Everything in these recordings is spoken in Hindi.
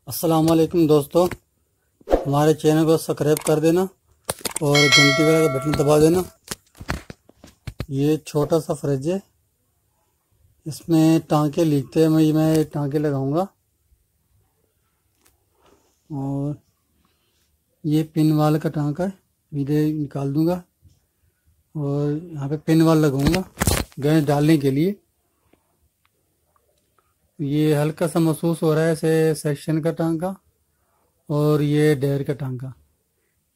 अस्सलाम वालेकुम दोस्तों, हमारे चैनल को सब्सक्राइब कर देना और घंटी वाला का बटन दबा देना। ये छोटा सा फ्रिज है, इसमें टांके लीकते हैं। मैं टांके लगाऊंगा और ये पिन वाल का टांका है, इधर निकाल दूंगा और यहाँ पे पिन वाल लगाऊंगा गैस डालने के लिए। ये हल्का सा महसूस हो रहा है ऐसे सेक्शन का टांका और ये डेयर का टांका।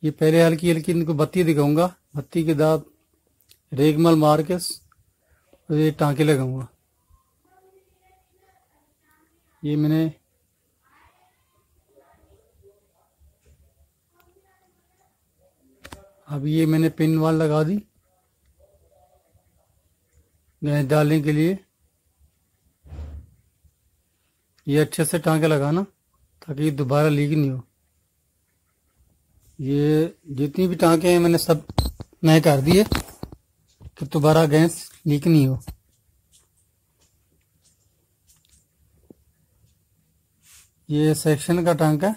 ये पहले हल्की हल्की इनको बत्ती दिखाऊंगा, बत्ती के दाब रेगमल मार के ये टांके लगाऊंगा। ये मैंने पिन वाल लगा दी गैस डालने के लिए। ये अच्छे से टांके लगाना ताकि दोबारा लीक नहीं हो। ये जितनी भी टांके हैं मैंने सब नए कर दिए कि दोबारा गैस लीक नहीं हो। ये सेक्शन का टांका है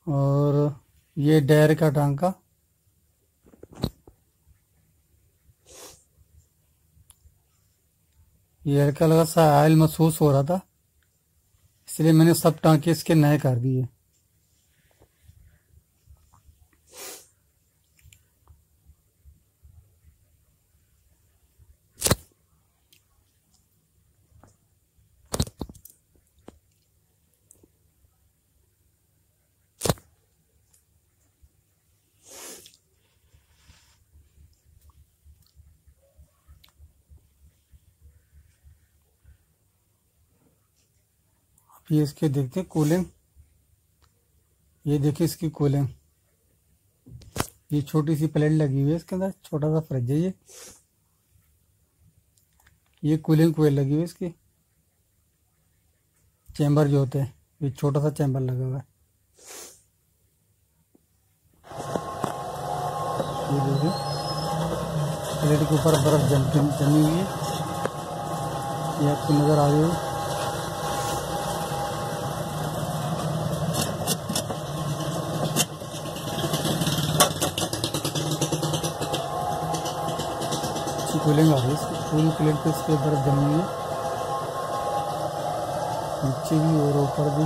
और ये डेयर का टांका। ये हल्का हल्का सा ऑयल महसूस हो रहा था, इसलिए मैंने सब टांके इसके नए कर दिए। ये इसके देखते हैं कूलिंग। ये देखिए इसकी कूलिंग, ये छोटी सी प्लेट लगी हुई है इसके अंदर, छोटा सा फ्रिज है ये कूलिंग कोयल लगी हुई है इसकी। चैम्बर जो होते हैं, ये छोटा सा चैम्बर लगा हुआ है। ये देखिए प्लेट के ऊपर बर्फ जमी हुई है, ये आपको नजर आ रही है। कूलिंग आ रही है इसकी, पूरी प्लेट पे इसके बर्फ जमी हुई है, नीचे भी और ऊपर भी।